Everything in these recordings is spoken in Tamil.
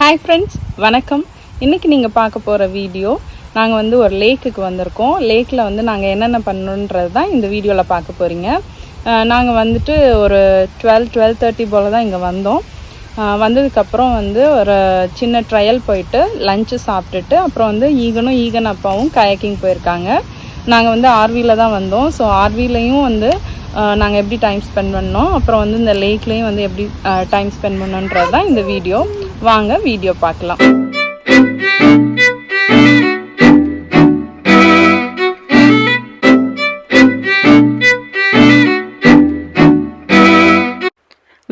ஹாய் ஃப்ரெண்ட்ஸ், வணக்கம். இன்றைக்கி நீங்கள் பார்க்க போகிற வீடியோ, நாங்கள் வந்து ஒரு லேக்குக்கு வந்திருக்கோம். லேக்கில் வந்து நாங்கள் என்னென்ன பண்ணணுன்றது தான் இந்த வீடியோவில் பார்க்க போகிறீங்க. நாங்கள் வந்துட்டு ஒரு 12:30 போல் தான் இங்கே வந்தோம். வந்ததுக்கப்புறம் வந்து ஒரு சின்ன ட்ரையல் போயிட்டு லஞ்சு சாப்பிட்டுட்டு அப்புறம் வந்து ஈகன் அப்பாவும் கயாக்கிங் போயிருக்காங்க. நாங்கள் வந்து ஆர்வியில் தான் வந்தோம். ஸோ ஆர்விலையும் வந்து நாங்கள் எப்படி டைம் ஸ்பெண்ட் பண்ணோம், அப்புறம் வந்து இந்த லேக்லேயும் வந்து எப்படி டைம் ஸ்பெண்ட் பண்ணோன்றது தான் இந்த வீடியோ. வாங்க வீடியோ பார்க்கலாம்.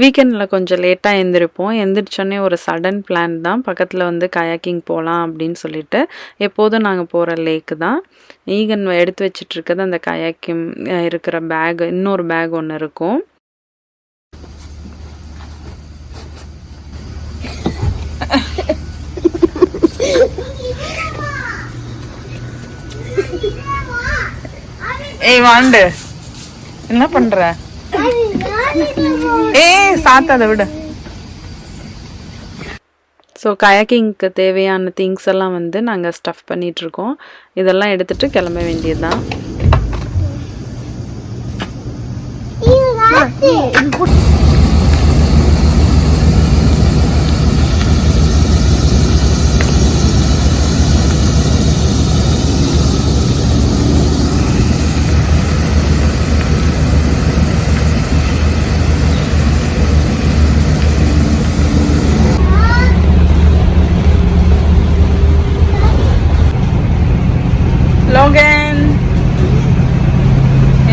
வீக்கெண்டில் கொஞ்சம் லேட்டாக எழுந்திருப்போம். எழுந்திரிச்சோன்னே ஒரு சடன் பிளான் தான், பக்கத்தில் வந்து கயாக்கிங் போகலாம் அப்படின்னு சொல்லிட்டு. எப்போதும் நாங்கள் போகிற லேக்கு தான். ஈகன் எடுத்து வச்சிட்ருக்கிறது அந்த கயாக்கிங் இருக்கிற பேக், இன்னொரு பேக் ஒன்று இருக்கும். ஏய் வாண்டு, என்ன பண்ற? சாத்தாத விடு. ஸோ கயாக்கிங்க்கு தேவையான திங்ஸ் எல்லாம் வந்து நாங்கள் ஸ்டஃப் பண்ணிகிட்ருக்கோம். இதெல்லாம் எடுத்துகிட்டு கிளம்ப வேண்டியதுதான்.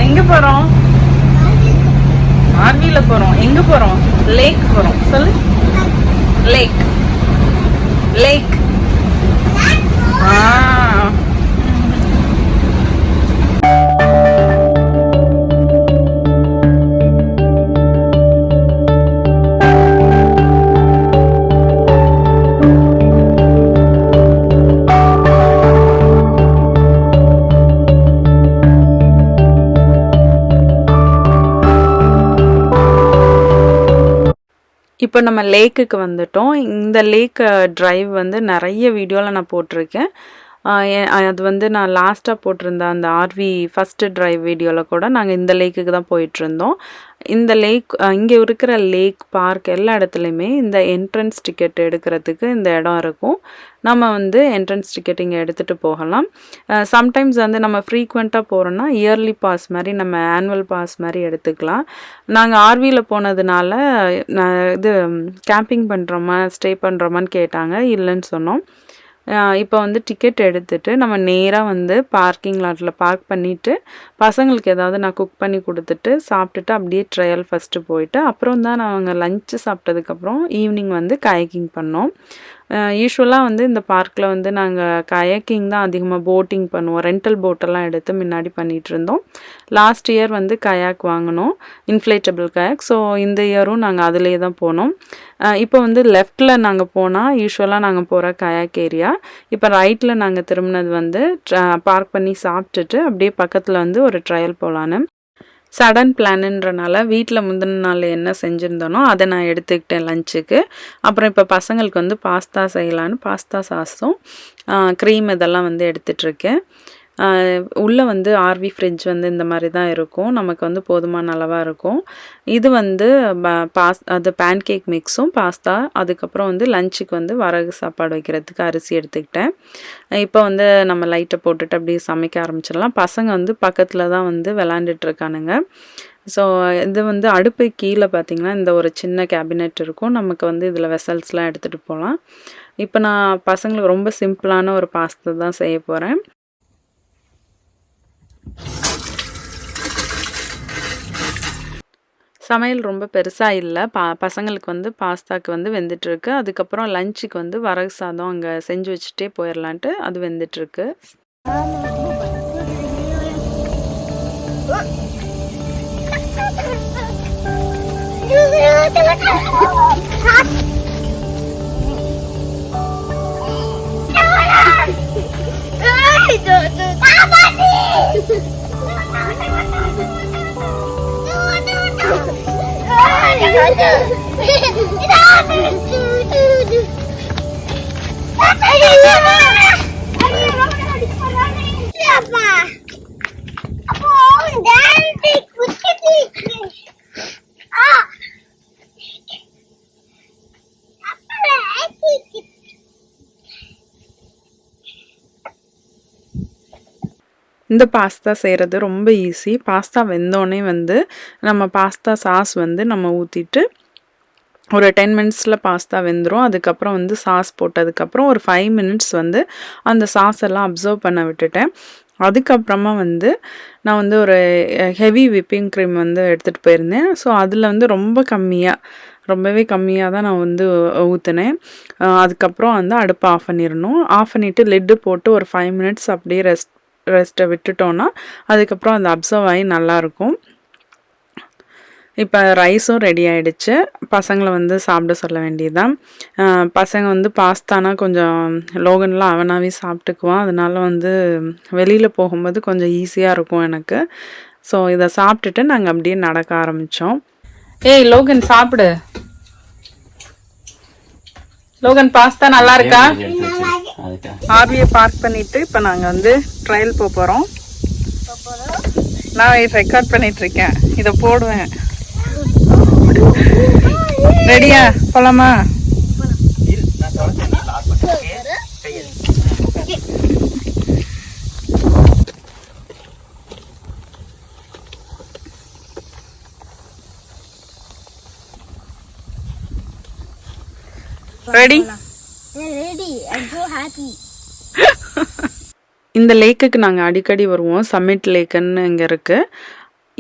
எங்க போறோம்? ஆர்வில போறோம். எங்க போறோம்? லேக் போறோம். சொல்லு. லேக் லேக். இப்போ நம்ம லேக்குக்கு வந்துட்டோம். இந்த லேக் ட்ரைவ் வந்து நிறைய வீடியோவில் நான் போட்டிருக்கேன். அது வந்து நான் லாஸ்ட்டாக போட்டிருந்தேன் அந்த ஆர்வி ஃபஸ்ட்டு ட்ரைவ் வீடியோவில் கூட நாங்கள் இந்த லேக்குக்கு தான் போயிட்டுருந்தோம். இந்த லேக், இங்கே இருக்கிற லேக் பார்க் எல்லா இடத்துலையுமே இந்த என்ட்ரன்ஸ் டிக்கெட் எடுக்கிறதுக்கு இந்த இடம் இருக்கும். நம்ம வந்து என்ட்ரன்ஸ் டிக்கெட் இங்கே எடுத்துகிட்டு போகலாம். சம்டைம்ஸ் வந்து நம்ம ஃப்ரீக்வெண்ட்டாக போகிறோன்னா இயர்லி பாஸ் மாதிரி, நம்ம ஆனுவல் பாஸ் மாதிரி எடுத்துக்கலாம். நாங்கள் ஆர்வியில் போனதுனால இது கேம்பிங் பண்ணுறோமா ஸ்டே பண்ணுறோமான்னு கேட்டாங்க. இல்லைன்னு சொன்னோம். இப்போ வந்து டிக்கெட் எடுத்துகிட்டு நம்ம நேராக வந்து பார்க்கிங் லாட்டில் பார்க் பண்ணிவிட்டு பசங்களுக்கு ஏதாவது நான் குக் பண்ணி கொடுத்துட்டு சாப்பிட்டுட்டு அப்படியே ட்ரையல் ஃபஸ்ட்டு போயிட்டு அப்புறம் தான் நாங்கள் லஞ்சு சாப்பிட்டதுக்கப்புறம் ஈவினிங் வந்து கயாக்கிங் பண்ணோம். யூஸ்வலாக வந்து இந்த பார்க்கில் வந்து நாங்கள் கயாக்கிங் தான் அதிகமாக, போட்டிங் பண்ணுவோம். ரெண்டல் போட்டெல்லாம் எடுத்து முன்னாடி பண்ணிகிட்டு இருந்தோம். லாஸ்ட் இயர் வந்து கயாக் வாங்கினோம், இன்ஃப்ளேட்டபிள் கயாக். ஸோ இந்த இயரும் நாங்கள் அதிலே தான் போனோம். இப்போ வந்து லெஃப்டில் நாங்கள் போனால் யூஸ்வலாக நாங்கள் போகிற கயாக் ஏரியா. இப்போ ரைட்டில் நாங்கள் திரும்பினது வந்து பார்க் பண்ணி சாப்பிட்டுட்டு அப்படியே பக்கத்தில் வந்து ஒரு ட்ரையல் போகலான்னு. சடன் பிளானுன்றனால வீட்டில் முந்தின நாள் என்ன செஞ்சுருந்தோனோ அதை நான் எடுத்துக்கிட்டேன் லஞ்சுக்கு. அப்புறம் இப்போ பசங்களுக்கு வந்து பாஸ்தா செய்யலான்னு பாஸ்தா சாஸும் க்ரீம் இதெல்லாம் வந்து எடுத்துகிட்ருக்கேன். உள்ளே வந்து ஆர்வி ஃப்ரிட்ஜ் வந்து இந்த மாதிரி தான் இருக்கும். நமக்கு வந்து போதுமான அளவாக இருக்கும். இது வந்து அது பேன்கேக் மிக்ஸும் பாஸ்தா, அதுக்கப்புறம் வந்து லஞ்சுக்கு வந்து வரகு சாப்பாடு வைக்கிறதுக்கு அரிசி எடுத்துக்கிட்டேன். இப்போ வந்து நம்ம லைட்டை போட்டுட்டு அப்படியே சமைக்க ஆரம்பிச்சிடலாம். பசங்க வந்து பக்கத்தில் தான் வந்து விளாண்டுட்ருக்கானுங்க. ஸோ இது வந்து அடுப்பு கீழே பார்த்திங்கன்னா இந்த ஒரு சின்ன கேபினெட் இருக்கும். நமக்கு வந்து இதில் வெசல்ஸ்லாம் எடுத்துகிட்டு போகலாம். இப்போ நான் பசங்களுக்கு ரொம்ப சிம்பிளான ஒரு பாஸ்தா தான் செய்ய போகிறேன். சமையல் ரொம்ப பெருசாக இல்லை. பசங்களுக்கு வந்து பாஸ்தாக்கு வந்து வெந்துட்டுருக்கு. அதுக்கப்புறம் லஞ்சுக்கு வந்து வரகு சாதம் அங்கே செஞ்சு வச்சுட்டே போயிடலான்ட்டு அது வெந்துட்டுருக்கு. இந்த பாஸ்தா செய்கிறது ரொம்ப ஈஸி. பாஸ்தா வெந்தோடனே வந்து நம்ம பாஸ்தா சாஸ் வந்து நம்ம ஊற்றிட்டு ஒரு 10 மினிட்ஸில் பாஸ்தா வெந்துடும். அதுக்கப்புறம் வந்து சாஸ் போட்டதுக்கப்புறம் ஒரு 5 மினிட்ஸ் வந்து அந்த சாஸ் எல்லாம் அப்சர்வ் பண்ண விட்டுட்டேன். அதுக்கப்புறமா வந்து நான் வந்து ஒரு ஹெவி விப்பிங் க்ரீம் வந்து எடுத்துகிட்டு போயிருந்தேன். ஸோ அதில் வந்து ரொம்பவே கம்மியாக தான் நான் வந்து ஊற்றினேன். அதுக்கப்புறம் வந்து அடுப்பை ஆஃப் பண்ணிடணும். ஆஃப் பண்ணிவிட்டு லிட்டு போட்டு ஒரு 5 மினிட்ஸ் அப்படியே ரெஸ்ட்டை விட்டுட்டோன்னா அதுக்கப்புறம் அது அப்சர்வ் ஆகி நல்லாயிருக்கும். இப்போ ரைஸும் ரெடி ஆகிடுச்சு. பசங்களை வந்து சாப்பிட சொல்ல வேண்டியதுதான். பசங்க வந்து பாஸ்தானா கொஞ்சம் லோகன்லாம் அவனாகவே சாப்பிட்டுக்குவான். அதனால வந்து வெளியில் போகும்போது கொஞ்சம் ஈஸியாக இருக்கும் எனக்கு. ஸோ இதை சாப்பிட்டுட்டு நாங்கள் அப்படியே நடக்க ஆரம்பித்தோம். ஏய் லோகன் சாப்பிடு. லோகன் பாஸ்தா நல்லா இருக்கா? ஆர்வியை பார்க் பண்ணிட்டு இப்போ நாங்கள் வந்து ட்ரையல் போகிறோம். நான் ரெக்கார்ட் பண்ணிட்டு இருக்கேன், இதை போடுவேன். ரெடியா போலாமா? ரெடி? I'm so happy. இந்த லேக்குக்கு நாங்கள் அடிக்கடி வருவோம். சம்மிட் லேக்குன்னு இங்கே இருக்குது.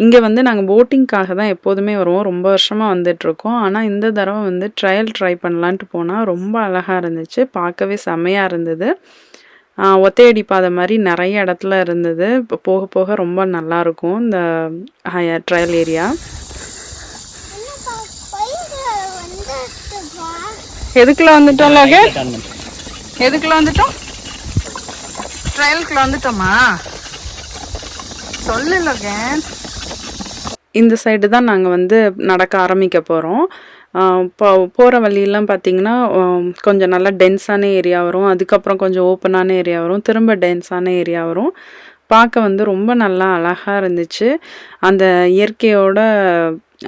இங்கே வந்து நாங்கள் போட்டிங்காக தான் எப்போதுமே வருவோம். ரொம்ப வருஷமாக வந்துட்டுருக்கோம். ஆனால் இந்த தடவை வந்து ட்ரை பண்ணலான்ட்டு போனால் ரொம்ப அழகாக இருந்துச்சு. பார்க்கவே செம்மையாக இருந்தது. ஒத்தையடி பாதை மாதிரி நிறைய இடத்துல இருந்தது. இப்போ போக போக ரொம்ப நல்லாயிருக்கும் இந்த ட்ரையல் ஏரியா. எதுக்குள்ள வந்துட்டோம் லோகே? எதுக்குள்ள வந்துட்டோம்? ட்ரையலுக்குள்ள வந்துட்டோமா? சொல்லு லோகன். இந்த சைடு தான் நாங்கள் வந்து நடக்க ஆரம்பிக்க போகிறோம். போகிற வழியெல்லாம் பார்த்திங்கன்னா கொஞ்சம் நல்லா டென்ஸான ஏரியா வரும். அதுக்கப்புறம் கொஞ்சம் ஓப்பனான ஏரியா வரும். திரும்ப டென்ஸான ஏரியா வரும். பார்க்க வந்து ரொம்ப நல்லா அழகாக இருந்துச்சு. அந்த இயற்கையோட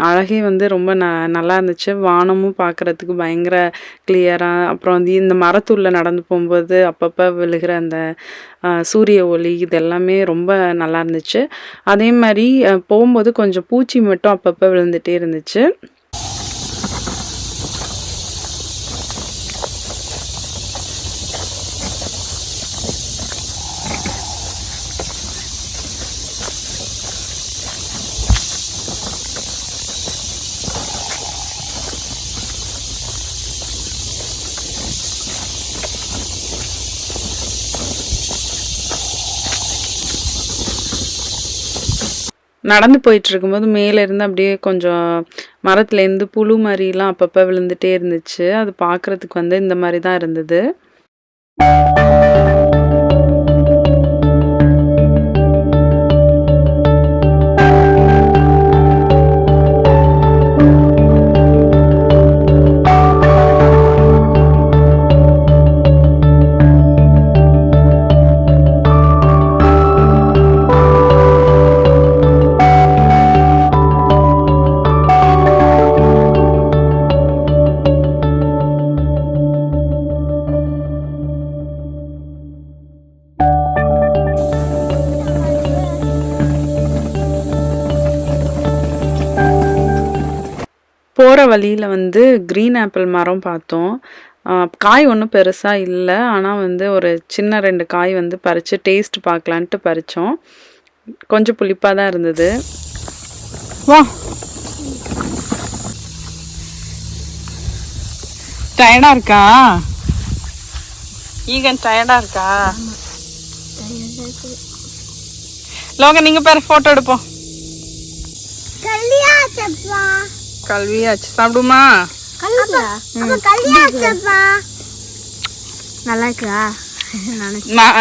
அழகே வந்து ரொம்ப நல்லா இருந்துச்சு. வானமும் பார்க்குறதுக்கு பயங்கர கிளியராக. அப்புறம் வந்து இந்த மரத்தூரில் நடந்து போகும்போது அப்பப்போ விழுகிற அந்த சூரிய ஒளி இது எல்லாமே ரொம்ப நல்லா இருந்துச்சு. அதே மாதிரி போகும்போது கொஞ்சம் பூச்சி மட்டும் அப்பப்போ விழுந்துகிட்டே இருந்துச்சு. நடந்து போயிட்டு இருக்கும்போது மேலே இருந்து அப்படியே கொஞ்சம் மரத்துலேருந்து புழு மாதிரிலாம் அப்பப்போ விழுந்துட்டே இருந்துச்சு. அது பார்க்குறதுக்கு வந்து இந்த மாதிரி தான் இருந்தது. போகிற வழியில் வந்து க்ரீன் ஆப்பிள் மரம் பார்த்தோம். காய் ஒன்றும் பெருசாக இல்லை. ஆனால் வந்து ஒரு சின்ன 2 காய் வந்து பறித்து டேஸ்ட் பார்க்கலான்ட்டு பறித்தோம். கொஞ்சம் புளிப்பாக தான் இருந்தது. வா, டயர்டாக இருக்கா? ஈகன் டயர்டாக இருக்கா? லோகன் நீங்கள் பேர் ஃபோட்டோ எடுப்போம். கல்வியாச்சு சாப்பிடுமா? நல்லா இருக்கா?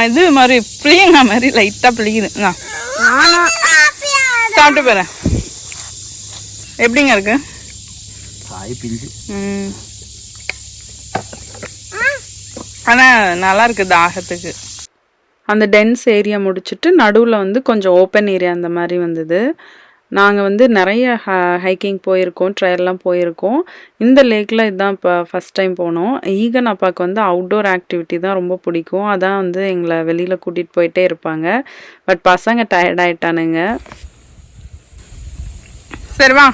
இது மாதிரி பிள்ளைங்க மாதிரி லைட்டாக பிள்ளைக்குது. சாப்பிட்டு போறேன். எப்படிங்க இருக்கு? ஆனால் நல்லா இருக்குது தாகத்துக்கு. அந்த டென்ஸ் ஏரியா முடிச்சுட்டு நடுவில் வந்து கொஞ்சம் ஓப்பன் ஏரியா அந்த மாதிரி வந்தது. நாங்கள் வந்து நிறைய ஹைக்கிங் போயிருக்கோம், ட்ரையல்லாம் போயிருக்கோம். இந்த லேக்கில் இதுதான் இப்போ ஃபஸ்ட் டைம் போனோம். ஈகன் அப்பாவுக்கு வந்து அவுட்டோர் ஆக்டிவிட்டி தான் ரொம்ப பிடிக்கும். அதான் வந்து எங்களை வெளியில் கூட்டிகிட்டு போயிட்டே இருப்பாங்க. பட் பசங்க டயர்ட் ஆகிட்டானுங்க. சரி வா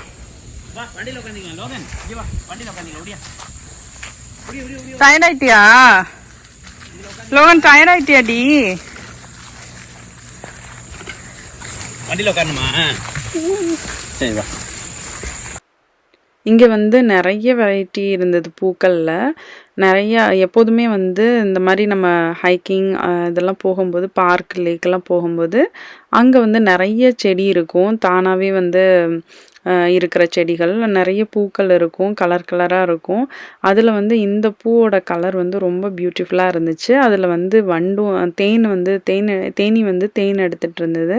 டயர்ட் ஆயிட்டியா லோகன்? டயர்ட் ஆயிட்டியாடி? வண்டியில் உட்காரணுமா? சரி வா. இங்கே வந்து நிறைய வெரைட்டி இருந்தது பூக்களில். நிறையா எப்போதுமே வந்து இந்த மாதிரி நம்ம ஹைக்கிங் இதெல்லாம் போகும்போது பார்க் லேக்கெல்லாம் போகும்போது அங்கே வந்து நிறைய செடி இருக்கும். தானாகவே வந்து இருக்கிற செடிகள் நிறைய பூக்கள் இருக்கும், கலர் கலராக இருக்கும். அதில் வந்து இந்த பூவோட கலர் வந்து ரொம்ப பியூட்டிஃபுல்லாக இருந்துச்சு. அதில் வந்து தேனி வந்து தேன் எடுத்துகிட்டு இருந்தது.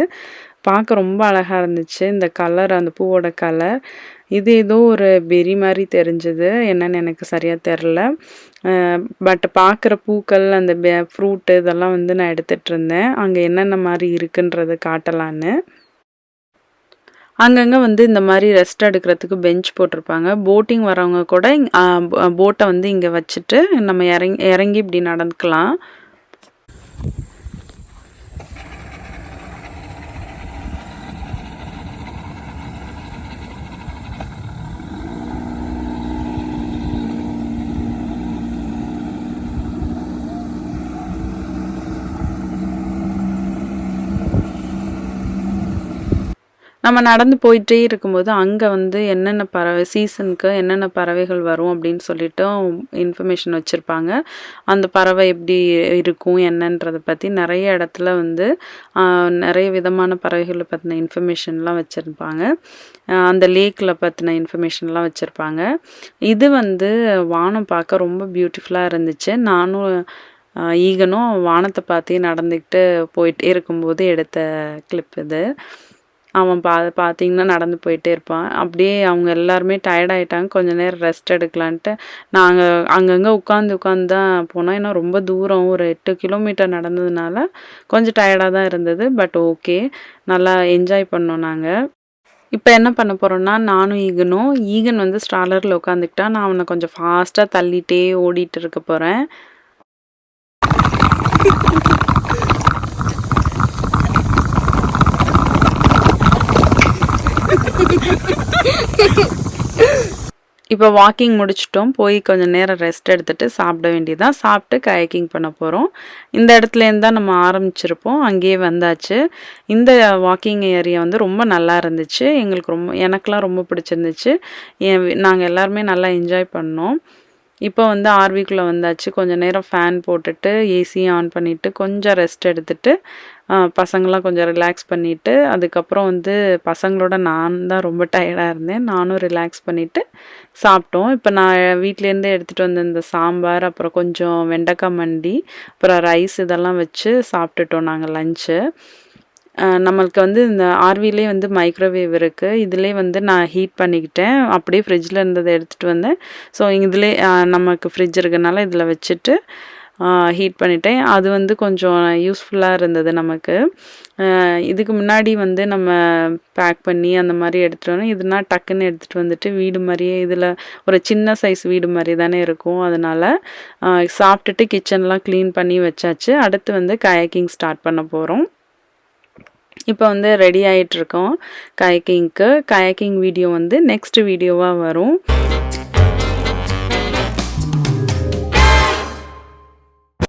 பார்க்க ரொம்ப அழகாக இருந்துச்சு இந்த கலர், அந்த பூவோட கலர். இது ஏதோ ஒரு பெரி மாதிரி தெரிஞ்சது, என்னன்னு எனக்கு சரியாக தெரில. பட் பார்க்குற பூக்கள் அந்த ஃப்ரூட்டு இதெல்லாம் வந்து நான் எடுத்துகிட்டு இருந்தேன், அங்கே என்னென்ன மாதிரி இருக்குன்றது காட்டலான்னு. அங்கங்கே வந்து இந்த மாதிரி ரெஸ்ட் எடுக்கிறதுக்கு பெஞ்ச் போட்டிருப்பாங்க. போட்டிங் வரவங்க கூட போட்டை வந்து இங்கே வச்சுட்டு நம்ம இறங்கி இப்படி நடந்துக்கலாம். நம்ம நடந்து போயிட்டே இருக்கும்போது அங்கே வந்து என்னென்ன பறவை சீசனுக்கு என்னென்ன பறவைகள் வரும் அப்படின்னு சொல்லிட்டு இன்ஃபர்மேஷன் வச்சுருப்பாங்க. அந்த பறவை எப்படி இருக்கும் என்னன்றதை பற்றி நிறைய இடத்துல வந்து நிறைய விதமான பறவைகளை பற்றின இன்ஃபர்மேஷன்லாம் வச்சுருப்பாங்க. அந்த லேக்கில் பற்றின இன்ஃபர்மேஷன்லாம் வச்சுருப்பாங்க. இது வந்து வானம் பார்க்க ரொம்ப பியூட்டிஃபுல்லாக இருந்துச்சு. நானும் ஈகனும் வானத்தை பார்த்தே நடந்துக்கிட்டு போயிட்டே இருக்கும்போது எடுத்த கிளிப் இது. அவன் பார்த்தீங்கன்னா நடந்து போயிட்டே இருப்பான். அப்படியே அவங்க எல்லாருமே டயர்ட் ஆகிட்டாங்க, கொஞ்சம் நேரம் ரெஸ்ட் எடுக்கலான்ட்டு நாங்கள் அங்கங்கே உட்காந்து தான் போனோம். ஏன்னா ரொம்ப தூரம், ஒரு 8 கிலோமீட்டர் நடந்ததுனால கொஞ்சம் டயர்டாக தான் இருந்தது. பட் ஓகே, நல்லா என்ஜாய் பண்ணோம் நாங்கள். இப்போ என்ன பண்ண போகிறோன்னா, நானும் ஈகன் வந்து ஸ்ட்ராலரில் உட்காந்துக்கிட்டா, நான் அவனை கொஞ்சம் ஃபாஸ்ட்டாக தள்ளிட்டே ஓடிட்டு இருக்க போகிறேன். இப்போ வாக்கிங் முடிச்சிட்டோம், போய் கொஞ்சம் நேரம் ரெஸ்ட் எடுத்துகிட்டு சாப்பிட வேண்டியதான். சாப்பிட்டு கயாக்கிங் பண்ண போகிறோம். இந்த இடத்துலேருந்து தான் நம்ம ஆரம்பிச்சிருப்போம், அங்கேயே வந்தாச்சு. இந்த வாக்கிங் ஏரியா வந்து ரொம்ப நல்லா இருந்துச்சு, எனக்கெலாம் ரொம்ப பிடிச்சிருந்துச்சு. நாங்கள் எல்லாருமே நல்லா என்ஜாய் பண்ணோம். இப்போ வந்து ஆர்விக்குள்ளே வந்தாச்சு. கொஞ்சம் நேரம் ஃபேன் போட்டுட்டு ஏசியும் ஆன் பண்ணிவிட்டு கொஞ்சம் ரெஸ்ட் எடுத்துகிட்டு பசங்களாம் கொஞ்சம் ரிலாக்ஸ் பண்ணிவிட்டு அதுக்கப்புறம் வந்து பசங்களோட நான் தான் ரொம்ப டயர்டாக இருந்தேன், நானும் ரிலாக்ஸ் பண்ணிவிட்டு சாப்பிட்டோம். இப்போ நான் வீட்டிலேருந்தே எடுத்துகிட்டு வந்த இந்த சாம்பார், அப்புறம் கொஞ்சம் வெண்டைக்காய் மண்டி, அப்புறம் ரைஸ் இதெல்லாம் வச்சு சாப்பிட்டுட்டோம் நாங்கள் லஞ்சு. நம்மளுக்கு வந்து இந்த ஆர்விலே வந்து மைக்ரோவேவ் இருக்குது, இதிலே வந்து நான் ஹீட் பண்ணிக்கிட்டேன். அப்படியே ஃப்ரிட்ஜில் இருந்ததை எடுத்துகிட்டு வந்தேன். ஸோ இதிலே நமக்கு ஃப்ரிட்ஜ் இருக்கிறனால இதில் வச்சுட்டு ஹீட் பண்ணிட்டேன். அது வந்து கொஞ்சம் யூஸ்ஃபுல்லாக இருந்தது நமக்கு. இதுக்கு முன்னாடி வந்து நம்ம பேக் பண்ணி அந்த மாதிரி எடுத்துகிட்டு வந்தோம். இதுனா டக்குன்னு எடுத்துகிட்டு வந்துட்டு வீடு மாதிரியே, இதில் ஒரு சின்ன சைஸ் வீடு மாதிரி தானே இருக்கும். அதனால் சாப்பிட்டுட்டு கிச்சன்லாம் க்ளீன் பண்ணி வச்சாச்சு. அடுத்து வந்து கயாக்கிங் ஸ்டார்ட் பண்ண போகிறோம். இப்போ வந்து ரெடி ஆகிட்டுருக்கோம் கயாக்கிங்க்கு. கயாக்கிங் வீடியோ வந்து நெக்ஸ்ட் வீடியோவாக வரும்.